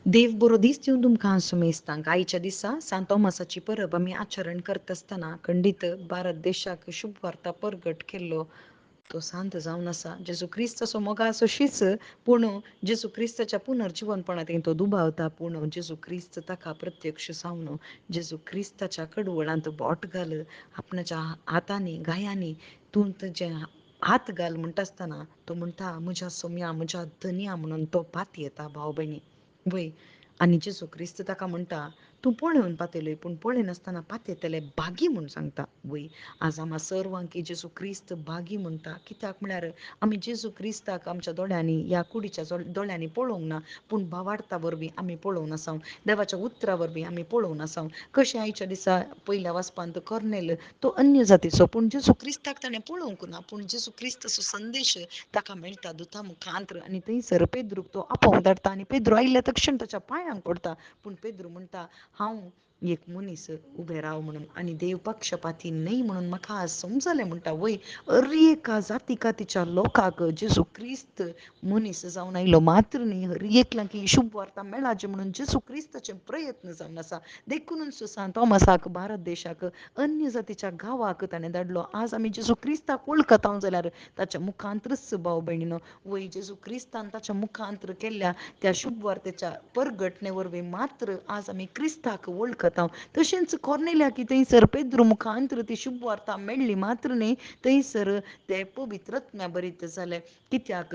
देव बरो दीस दिवन तुमकां सुमेस्तांक आयच्या दिसा सांत तोमासाची परब आमी आचरण करता आसतना खंडीत भारत देशाक शुभ वार्ता परगट केल्लो तो सांत जावन आसा. जेजू क्रिस्ताचो मोगास अशीच पूण जेजू क्रिस्ताच्या पुनर्जीवनपणांत तो दुबावता पूण जेजू क्रिस्त ताका प्रत्यक्ष जावन जेजू क्रिस्ताच्या कडवळांत बोट घाल आपणाच्या हातांनी गायांनी तूं तेजे हात घाल म्हणटा आसतना तो म्हणटा म्हज्या सोम्या म्हज्या धन्या म्हणून तो पात येता भाव भयणी वय. आनी जेजू क्रिस्त ताका म्हणटा तूं पळोवन पातयलय पूण पळय नासतना पातयतले बागी म्हूण सांगता वय. आज आम्हा सर्वांक जेजू क्रिस्त बागी म्हणटा कित्याक म्हळ्यार आमी जेजू क्रिस्ताक आमच्या दोळ्यांनी ह्या कुडीच्या दोळ्यांनी पळोवंक ना पूण भावार्था वरवीं आमी पळोवन आसां देवाच्या उतरा वरवीं आमी पळोवन आसां. कशें आयच्या दिसा पयल्या वाचपांत कर्नेल तो अन्य जातीचो पूण जेजू क्रिस्ताक ताणें पळोवंक ना पूण जेजू क्रिस्ताचो संदेश ताका मेळटा दुता मुखांत्र आनी थंयसर पेद्रूक तो आपोवंक धाडटा आनी पेद्रू आयिल्ल्या तक्षण ताच्या पांयांक पडटा पूण पेद्रू म्हणटा हांव एक मनीस उबें राव म्हणून आनी देव पक्षपाती न्हय म्हणून म्हाका आज समजलें म्हणटा वय. एका जाती कातीच्या लोकांक जेजू क्रिस्त मनीस जावन आयलो मात्र न्ही हर एकल्यांक ही शुभ वार्ता मेळाची म्हणून जेजू क्रिस्ताचे प्रयत्न जावन आसा देखून सांत तोमासाक भारत देशाक अन्य जातीच्या गांवांक ताणें धाडलो. आज आमी जेजू क्रिस्ताक वळखता जाल्यार ताच्या मुखांत्रच भाव भयणीनो वय. जेजू क्रिस्तान ताच्या मुखांत्र केल्ल्या त्या शुभ वार्तेच्या परगटणे वरवीं मात्र आज आमी क्रिस्ताक वळखता. तशेंच कोर्नेलियाक थंयसर पेद्रू मुखांत्र ती शुभ वार्ता मेळ्ळी मात्र न्ही थंयसर ते पवित्रत्म्या बरीत जाले कित्याक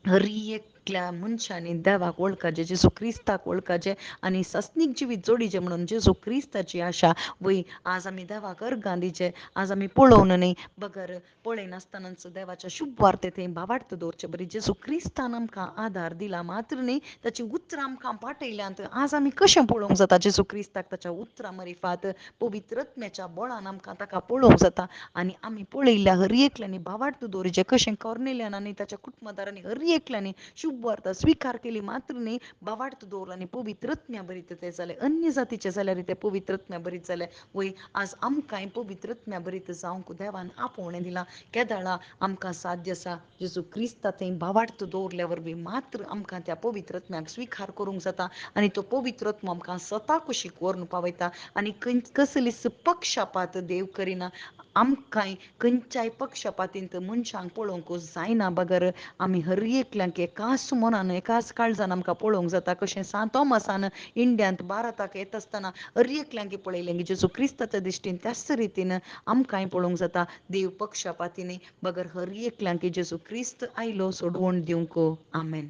हर एकल्या मनशांनी देवाक वळखचें जेजू क्रिस्ताक वळखचें आनी सस्नीक जिवीत जोडीचें म्हणून जेजू क्रिस्ताची आशा वय. आज आमी देवाक अर्गां दिवचें आज आमी पळोवन न्ही बगर पळय नासतनाच देवाच्या शुभ वार्ते थंय भावार्थ दवरचे बरी जेजू क्रिस्तान आमकां आदार दिला मात्र न्ही ताची उतरां आमकां पाटयल्यांत आज आमी कशें पळोवंक जाता जेजू क्रिस्ताक ताच्या उतरां मरिफात पवित्रत्म्याच्या बळान आमकां ताका पळोवंक जाता आनी आमी पळयल्ल्या हर एकल्यांनी भावार्थ दवरचें कशें कोर्नेलियान आनी ताच्या कुटुंबदारांनी हर एकल्यांनी शुभ वार्ता स्विकार केली मात्र न्ही भावार्थ दवरलो आनी पवित्रत्म्या बरीत ते जाले अन्य जातीचे जाल्यार ते पवित्रत्म्या बरीत जाले वय. आज आमकांय पवित्रत्म्या बरीत जावंक देवान आपोवणें दिलां केदाळा आमकां साध्य आसा जेजू क्रिस्ता थंय भावार्थ दवरल्या वरवीं मात्र आमकां त्या पवित्रत्म्याक स्विकार करूंक जाता आनी तो पवित्रत्म आमकां स्वता कुशीक व्हरून पावयता आनी कसलीच पक्षपात देव करिना. आमकांय खंयच्याय पक्षपातींत मनशांक पळोवंक जायना बगर आमी हर एकल्यांक एकाच मनान एकाच काळजान आमकां पळोवंक जाता कशें सांत तोमासान इंडियांत भारताक येता आसतना हर एकल्यांक पळयलें की जेजू क्रिस्ताच्या दिश्टीन त्याच रितीन आमकांय पळोवंक जाता देव पक्षपाती न्ही बगर हर एकल्यांक जेजू क्रिस्त आयलो सोडवण दिवंक आमेन.